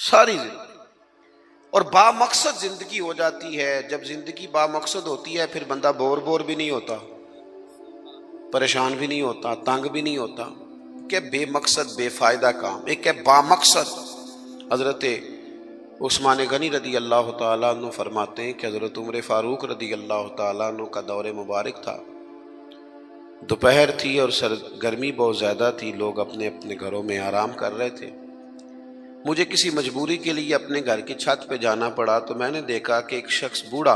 ساری زندگی، اور با مقصد زندگی ہو جاتی ہے۔ جب زندگی با مقصد ہوتی ہے پھر بندہ بور بھی نہیں ہوتا، پریشان بھی نہیں ہوتا، تنگ بھی نہیں ہوتا کہ بے مقصد بے فائدہ کام۔ ایک ہے با مقصد۔ حضرت عثمان غنی رضی اللہ تعالیٰ عنہ فرماتے ہیں کہ حضرت عمر فاروق رضی اللہ تعالیٰ عنہ کا دور مبارک تھا، دوپہر تھی اور گرمی بہت زیادہ تھی، لوگ اپنے اپنے گھروں میں آرام کر رہے تھے۔ مجھے کسی مجبوری کے لیے اپنے گھر کی چھت پہ جانا پڑا تو میں نے دیکھا کہ ایک شخص بوڑھا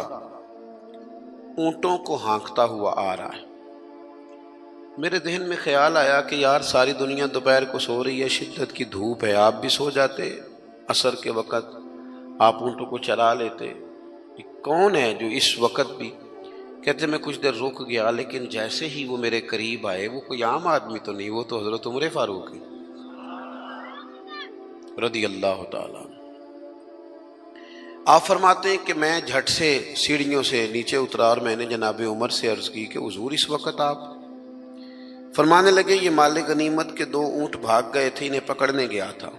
اونٹوں کو ہانکتا ہوا آ رہا ہے۔ میرے ذہن میں خیال آیا کہ یار ساری دنیا دوپہر کو سو رہی ہے، شدت کی دھوپ ہے، آپ بھی سو جاتے، عصر کے وقت آپ اونٹوں کو چلا لیتے۔ یہ کون ہے جو اس وقت بھی؟ کہتے میں کچھ دیر رک گیا، لیکن جیسے ہی وہ میرے قریب آئے، وہ کوئی عام آدمی تو نہیں، وہ تو حضرت عمر فاروق ہے رضی اللہ تعالیٰ عنہ۔ آپ فرماتے ہیں کہ میں جھٹ سے سیڑھیوں سے نیچے اترا اور میں نے جناب عمر سے عرض کی کہ حضور اس وقت آپ؟ فرمانے لگے یہ مال غنیمت کے 2 اونٹ بھاگ گئے تھے، انہیں پکڑنے گیا تھا۔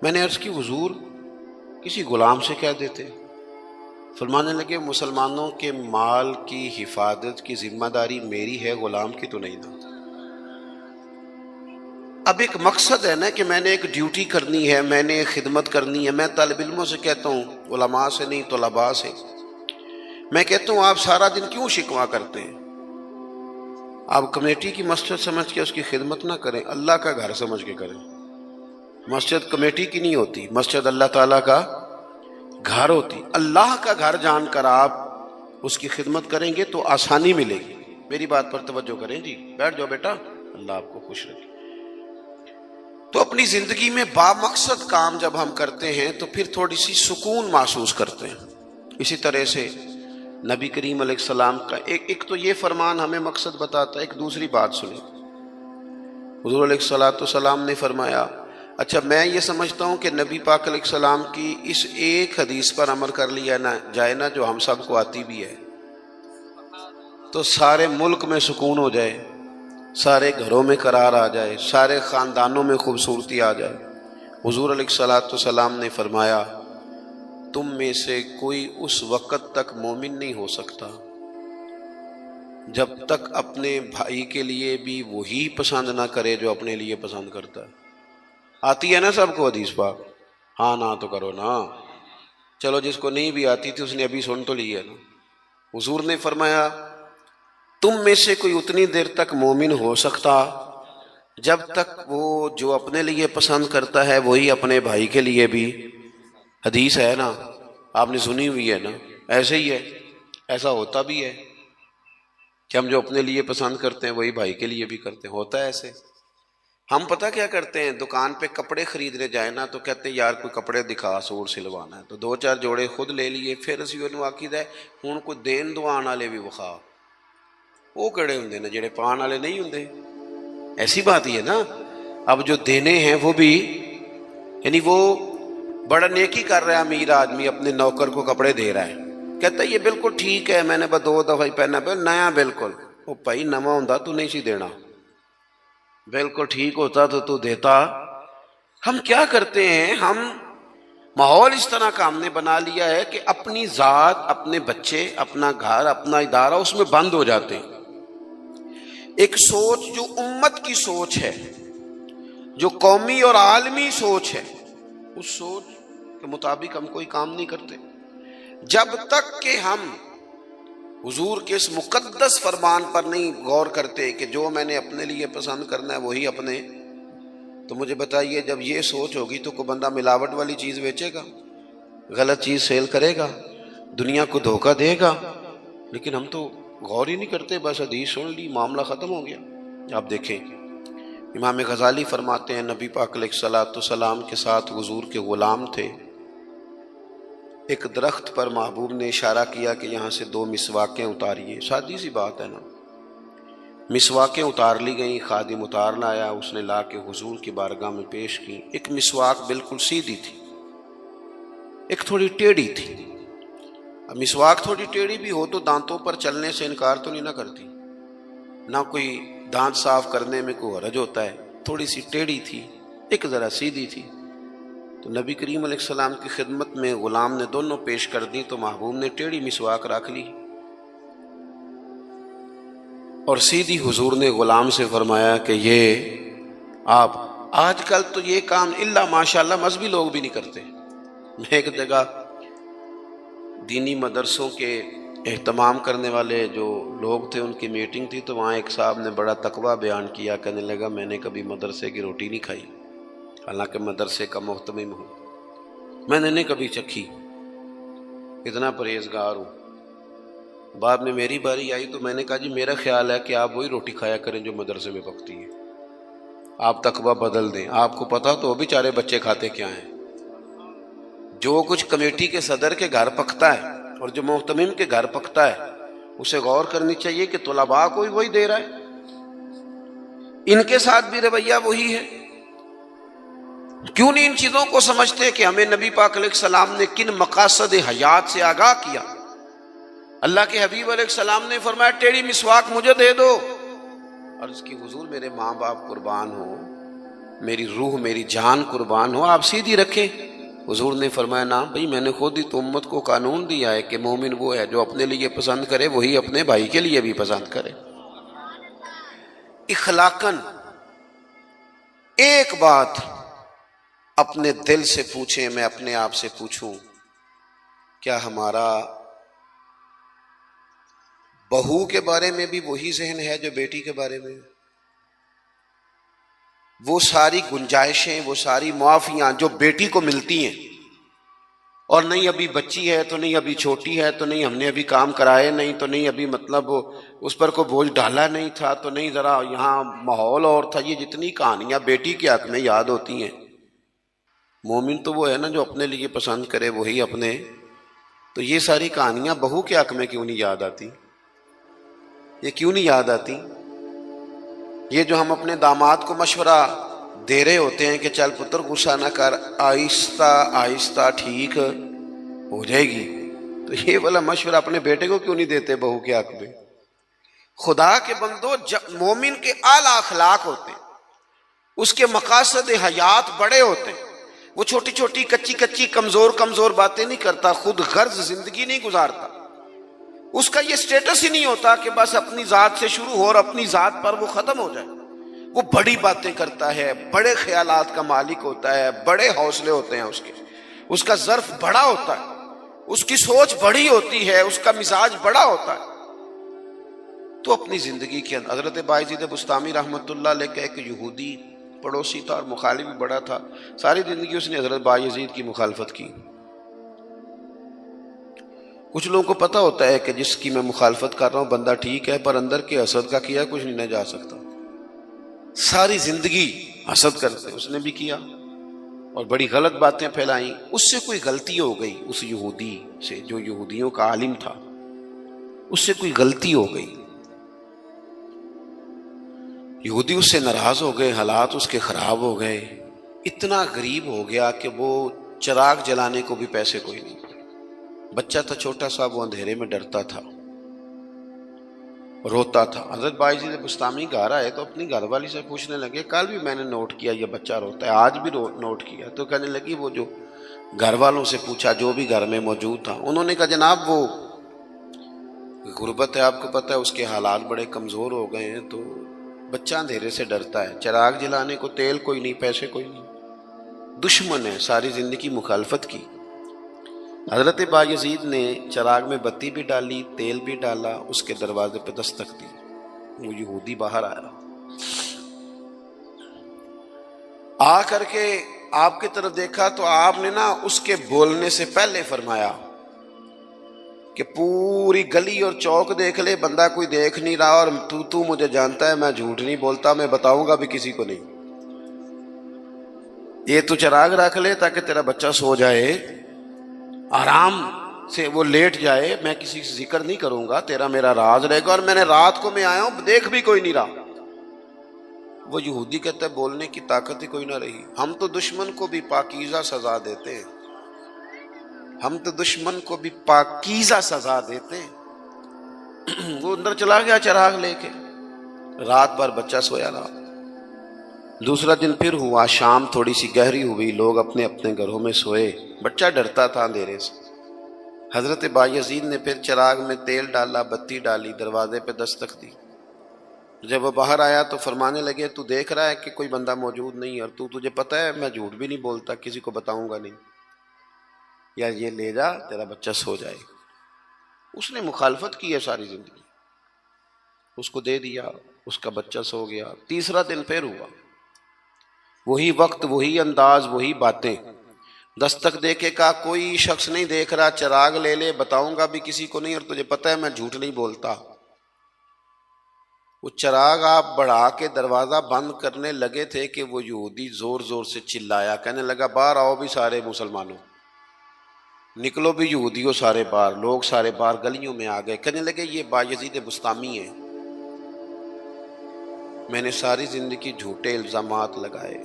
میں نے عرض کی حضور کسی غلام سے کہہ دیتے۔ فرمانے لگے مسلمانوں کے مال کی حفاظت کی ذمہ داری میری ہے، غلام کی تو نہیں نا۔ اب ایک مقصد ہے نا کہ میں نے ایک ڈیوٹی کرنی ہے، میں نے ایک خدمت کرنی ہے۔ میں طالب علموں سے کہتا ہوں، علماء سے نہیں، طلباء سے میں کہتا ہوں آپ سارا دن کیوں شکوا کرتے ہیں؟ آپ کمیٹی کی مسجد سمجھ کے اس کی خدمت نہ کریں، اللہ کا گھر سمجھ کے کریں۔ مسجد کمیٹی کی نہیں ہوتی، مسجد اللہ تعالیٰ کا گھر ہوتی۔ اللہ کا گھر جان کر آپ اس کی خدمت کریں گے تو آسانی ملے گی۔ میری بات پر توجہ کریں جی، بیٹھ جاؤ بیٹا، اللہ آپ کو خوش رکھے۔ تو اپنی زندگی میں با مقصد کام جب ہم کرتے ہیں تو پھر تھوڑی سی سکون محسوس کرتے ہیں۔ اسی طرح سے نبی کریم علیہ السلام کا ایک تو یہ فرمان ہمیں مقصد بتاتا ہے۔ ایک دوسری بات سنیں، حضور علیہ السلام نے فرمایا، اچھا میں یہ سمجھتا ہوں کہ نبی پاک علیہ السلام کی اس ایک حدیث پر عمل کر لیا نہ جائے نا، جو ہم سب کو آتی بھی ہے، تو سارے ملک میں سکون ہو جائے، سارے گھروں میں قرار آ جائے، سارے خاندانوں میں خوبصورتی آ جائے۔ حضور علیہ السلام نے فرمایا تم میں سے کوئی اس وقت تک مومن نہیں ہو سکتا جب تک اپنے بھائی کے لیے بھی وہی پسند نہ کرے جو اپنے لیے پسند کرتا ہے۔ آتی ہے نا سب کو حدیث پاک؟ ہاں نہ تو کرو نا، چلو جس کو نہیں بھی آتی تھی اس نے ابھی سن تو لی ہے نا۔ حضور نے فرمایا تم میں سے کوئی اتنی دیر تک مومن ہو سکتا جب تک وہ جو اپنے لیے پسند کرتا ہے وہی اپنے بھائی کے لیے بھی۔ حدیث ہے نا، آپ نے سنی ہوئی ہے نا۔ ایسے ہی ہے، ایسا ہوتا بھی ہے کہ ہم جو اپنے لیے پسند کرتے ہیں وہی بھائی کے لیے بھی کرتے ہیں، ہوتا ہے ایسے۔ ہم پتہ کیا کرتے ہیں، دکان پہ کپڑے خریدنے جائیں نا تو کہتے ہیں یار کوئی کپڑے دکھا، سوٹ سلوانا ہے، تو 2-4 جوڑے خود لے لیے، پھر اسی انہوں آکیدہ ہے ہوں کوئی دین دوان والے بھی وکھا۔ وہ کڑے ہوں نا جڑے پان والے نہیں ہوں، ایسی بات ہی ہے نا۔ اب جو دینے ہیں وہ بھی، یعنی وہ بڑا نیکی کر رہا ہے امیر آدمی، اپنے نوکر کو کپڑے دے رہا ہے، کہتا ہے یہ بالکل ٹھیک ہے، میں نے بس 2 دفعہ ہی پہنا پہ نیا بالکل۔ وہ بھائی نواں ہوں تو نہیں سی دینا، بالکل ٹھیک ہوتا تو دیتا۔ ہم کیا کرتے ہیں، ہم ماحول اس طرح کا ہم نے بنا لیا ہے کہ اپنی ذات، اپنے بچے، اپنا گھر، اپنا ادارہ اس میں بند ہو جاتے ہیں۔ ایک سوچ جو امت کی سوچ ہے، جو قومی اور عالمی سوچ ہے، اس سوچ کے مطابق ہم کوئی کام نہیں کرتے جب تک کہ ہم حضور کے اس مقدس فرمان پر نہیں غور کرتے کہ جو میں نے اپنے لیے پسند کرنا ہے وہی اپنے۔ تو مجھے بتائیے جب یہ سوچ ہوگی تو کوئی بندہ ملاوٹ والی چیز بیچے گا، غلط چیز سیل کرے گا، دنیا کو دھوکہ دے گا؟ لیکن ہم تو غور ہی نہیں کرتے، بس حدیث سن لی معاملہ ختم ہو گیا۔ آپ دیکھیں امام غزالی فرماتے ہیں نبی پاک علیہ السلام کے ساتھ حضور کے غلام تھے، ایک درخت پر محبوب نے اشارہ کیا کہ یہاں سے 2 مسواکیں اتاریے۔ سادی سی بات ہے نا، مسواکیں اتار لی گئیں، خادم اتار لایا، اس نے لا کے حضور کی بارگاہ میں پیش کی۔ ایک مسواک بالکل سیدھی تھی، ایک تھوڑی ٹیڑھی تھی۔ اب مسواک تھوڑی ٹیڑھی بھی ہو تو دانتوں پر چلنے سے انکار تو نہیں نہ کرتی، نہ کوئی دانت صاف کرنے میں کوئی حرج ہوتا ہے۔ تھوڑی سی ٹیڑھی تھی، ایک ذرا سیدھی تھی۔ تو نبی کریم علیہ السلام کی خدمت میں غلام نے دونوں پیش کر دی تو محبوب نے ٹیڑھی مسواک رکھ لی اور سیدھی حضور نے غلام سے فرمایا کہ یہ آپ، آج کل تو یہ کام الا ماشاءاللہ مذہبی لوگ بھی نہیں کرتے. میں ایک جگہ دینی مدرسوں کے اہتمام کرنے والے جو لوگ تھے ان کی میٹنگ تھی، تو وہاں ایک صاحب نے بڑا تقویٰ بیان کیا، کہنے لگا میں نے کبھی مدرسے کی روٹی نہیں کھائی، حالانکہ مدرسے کا محتمم ہوں، میں نے نہیں کبھی چکھی، اتنا پرہیزگار ہوں. بعد میں میری باری آئی تو میں نے کہا جی میرا خیال ہے کہ آپ وہی روٹی کھایا کریں جو مدرسے میں پکتی ہے، آپ تقویٰ بدل دیں. آپ کو پتا تو وہ بیچارے بچے کھاتے کیا ہیں. جو کچھ کمیٹی کے صدر کے گھر پکتا ہے اور جو محتمم کے گھر پکتا ہے اسے غور کرنی چاہیے کہ طلباء کو بھی وہی دے رہا ہے، ان کے ساتھ بھی رویہ وہی ہے. کیوں نہیں ان چیزوں کو سمجھتے کہ ہمیں نبی پاک علیہ السلام نے کن مقاصد حیات سے آگاہ کیا. اللہ کے حبیب علیہ السلام نے فرمایا ٹیڑھی مسواک مجھے دے دو، اور اس کی حضور میرے ماں باپ قربان ہو، میری روح میری جان قربان ہو، آپ سیدھی رکھیں. حضور نے فرمایا نا بھائی، میں نے خود ہی تو امت کو قانون دیا ہے کہ مومن وہ ہے جو اپنے لیے پسند کرے وہی اپنے بھائی کے لیے بھی پسند کرے. اخلاقاً ایک بات اپنے دل سے پوچھیں، میں اپنے آپ سے پوچھوں، کیا ہمارا بہو کے بارے میں بھی وہی ذہن ہے جو بیٹی کے بارے میں؟ وہ ساری گنجائشیں، وہ ساری معافیاں جو بیٹی کو ملتی ہیں، اور نہیں ابھی بچی ہے تو نہیں ابھی چھوٹی ہے تو نہیں ہم نے ابھی کام کرائے نہیں تو نہیں ابھی مطلب اس پر کوئی بوجھ ڈالا نہیں تھا تو نہیں ذرا یہاں ماحول اور تھا، یہ جتنی کہانیاں بیٹی کے حق میں یاد ہوتی ہیں. مومن تو وہ ہے نا جو اپنے لیے پسند کرے وہی اپنے، تو یہ ساری کہانیاں بہو کے حق میں کیوں نہیں یاد آتی؟ یہ کیوں نہیں یاد آتی؟ یہ جو ہم اپنے داماد کو مشورہ دے رہے ہوتے ہیں کہ چل پتر غصہ نہ کر، آہستہ آہستہ ٹھیک ہو جائے گی، تو یہ والا مشورہ اپنے بیٹے کو کیوں نہیں دیتے بہو کے حق میں؟ خدا کے بندو، مومن کے اعلیٰ اخلاق ہوتے ہیں، اس کے مقاصد حیات بڑے ہوتے ہیں. وہ چھوٹی چھوٹی کچی کچی کمزور باتیں نہیں کرتا، خود غرض زندگی نہیں گزارتا. اس کا یہ سٹیٹس ہی نہیں ہوتا کہ بس اپنی ذات سے شروع ہو اور اپنی ذات پر وہ ختم ہو جائے. وہ بڑی باتیں کرتا ہے، بڑے خیالات کا مالک ہوتا ہے، بڑے حوصلے ہوتے ہیں اس کا ظرف بڑا ہوتا ہے، اس کی سوچ بڑی ہوتی ہے، اس کا مزاج بڑا ہوتا ہے. تو اپنی زندگی کے اندر حضرت بایزید بستامی رحمۃ اللہ علیہ کا ایک یہودی پڑوسی تھا اور مخالف بھی بڑا تھا. ساری زندگی اس نے حضرت بایزید کی مخالفت کی. کچھ لوگوں کو پتہ ہوتا ہے کہ جس کی میں مخالفت کر رہا ہوں بندہ ٹھیک ہے، پر اندر کے حسد کا کیا کچھ نہیں نہ جا سکتا. ساری زندگی حسد کرتے، اس نے بھی کیا اور بڑی غلط باتیں پھیلائیں. اس سے کوئی غلطی ہو گئی، اس یہودی سے جو یہودیوں کا عالم تھا، اس سے کوئی غلطی ہو گئی. یہودی اس سے ناراض ہو گئے، حالات اس کے خراب ہو گئے، اتنا غریب ہو گیا کہ وہ چراغ جلانے کو بھی پیسے کوئی نہیں. بچہ تھا چھوٹا سا، وہ اندھیرے میں ڈرتا تھا، روتا تھا. حضرت بایزید بستامی گھر آئے تو اپنی گھر والی سے پوچھنے لگے، کل بھی میں نے نوٹ کیا یہ بچہ روتا ہے، آج بھی نوٹ کیا. تو کہنے لگی، وہ جو گھر والوں سے پوچھا جو بھی گھر میں موجود تھا، انہوں نے کہا جناب وہ غربت ہے، آپ کو پتہ ہے اس کے حالات بڑے کمزور ہو گئے ہیں، تو بچہ اندھیرے سے ڈرتا ہے، چراغ جلانے کو تیل کوئی نہیں، پیسے کوئی نہیں، دشمن ہے، ساری زندگی مخالفت کی. حضرت بایزید نے چراغ میں بتی بھی ڈالی، تیل بھی ڈالا، اس کے دروازے پہ دستک دی. وہ یہودی باہر آیا، آ کر کے آپ کی طرف دیکھا تو آپ نے نا اس کے بولنے سے پہلے فرمایا کہ پوری گلی اور چوک دیکھ لے، بندہ کوئی دیکھ نہیں رہا، اور تو مجھے جانتا ہے میں جھوٹ نہیں بولتا، میں بتاؤں گا بھی کسی کو نہیں. یہ تو چراغ رکھ لے تاکہ تیرا بچہ سو جائے، آرام سے وہ لیٹ جائے، میں کسی سے ذکر نہیں کروں گا، تیرا میرا راز رہے گا. اور میں نے رات کو میں آیا ہوں، دیکھ بھی کوئی نہیں رہا. وہ یہودی کہتا ہے بولنے کی طاقت ہی کوئی نہ رہی. ہم تو دشمن کو بھی پاکیزہ سزا دیتے ہیں، ہم تو دشمن کو بھی پاکیزہ سزا دیتے ہیں. وہ اندر چلا گیا چراغ لے کے، رات بھر بچہ سویا رہا. دوسرا دن پھر ہوا، شام تھوڑی سی گہری ہوئی، لوگ اپنے اپنے گھروں میں سوئے، بچہ ڈرتا تھا اندھیرے سے۔ حضرت بایزید نے پھر چراغ میں تیل ڈالا، بتی ڈالی، دروازے پہ دستک دی۔ جب وہ باہر آیا تو فرمانے لگے تو دیکھ رہا ہے کہ کوئی بندہ موجود نہیں، اور تجھے پتہ ہے میں جھوٹ بھی نہیں بولتا، کسی کو بتاؤں گا نہیں، یا یہ لے جا تیرا بچہ سو جائے۔ اس نے مخالفت کی ہے ساری زندگی، اس کو دے دیا، اس کا بچہ سو گیا۔ تیسرا دن پھر ہوا، وہی وقت، وہی انداز، وہی باتیں۔ دستک دے کے کہا کوئی شخص نہیں دیکھ رہا، چراغ لے لے، بتاؤں گا بھی کسی کو نہیں، اور تجھے پتہ ہے میں جھوٹ نہیں بولتا۔ وہ چراغ آپ بڑھا کے دروازہ بند کرنے لگے تھے کہ وہ یہودی زور زور سے چلایا، کہنے لگا باہر آؤ بھی سارے مسلمانوں، نکلو بھی یہودیوں سارے باہر۔ لوگ سارے باہر گلیوں میں آ گئے، کہنے لگے یہ بایزید بسطامی ہے، میں نے ساری زندگی جھوٹے الزامات لگائے،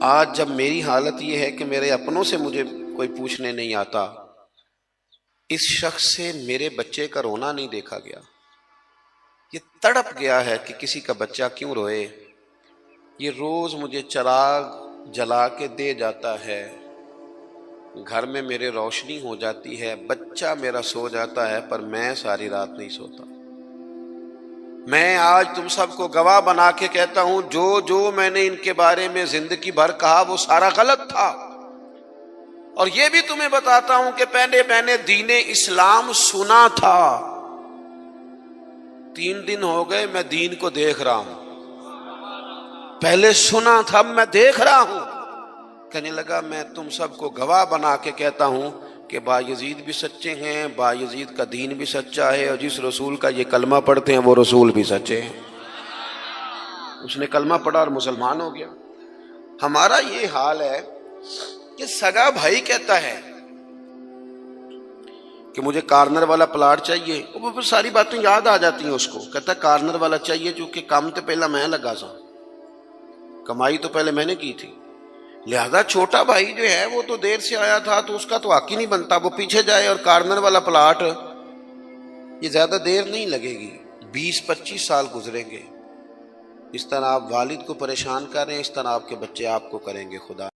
آج جب میری حالت یہ ہے کہ میرے اپنوں سے مجھے کوئی پوچھنے نہیں آتا، اس شخص سے میرے بچے کا رونا نہیں دیکھا گیا، یہ تڑپ گیا ہے کہ کسی کا بچہ کیوں روئے، یہ روز مجھے چراغ جلا کے دے جاتا ہے، گھر میں میرے روشنی ہو جاتی ہے، بچہ میرا سو جاتا ہے، پر میں ساری رات نہیں سوتا۔ میں آج تم سب کو گواہ بنا کے کہتا ہوں، جو جو میں نے ان کے بارے میں زندگی بھر کہا وہ سارا غلط تھا، اور یہ بھی تمہیں بتاتا ہوں کہ پہلے میں نے دین اسلام سنا تھا، 3 دن ہو گئے میں دین کو دیکھ رہا ہوں، پہلے سنا تھا میں دیکھ رہا ہوں۔ کہنے لگا میں تم سب کو گواہ بنا کے کہتا ہوں کہ بایزید بھی سچے ہیں، بایزید کا دین بھی سچا ہے، اور جس رسول کا یہ کلمہ پڑھتے ہیں وہ رسول بھی سچے ہیں۔ اس نے کلمہ پڑھا اور مسلمان ہو گیا۔ ہمارا یہ حال ہے کہ سگا بھائی کہتا ہے کہ مجھے کارنر والا پلاٹ چاہیے، وہ پھر ساری باتیں یاد آ جاتی ہیں اس کو، کہتا ہے کارنر والا چاہیے چونکہ کام تو پہلا میں لگا سا، کمائی تو پہلے میں نے کی تھی، لہذا چھوٹا بھائی جو ہے وہ تو دیر سے آیا تھا تو اس کا تو حق ہی نہیں بنتا، وہ پیچھے جائے، اور کارنر والا پلاٹ یہ زیادہ دیر نہیں لگے گی، 20-25 سال گزریں گے۔ اس طرح آپ والد کو پریشان کر رہے ہیں، اس طرح آپ کے بچے آپ کو کریں گے۔ خدا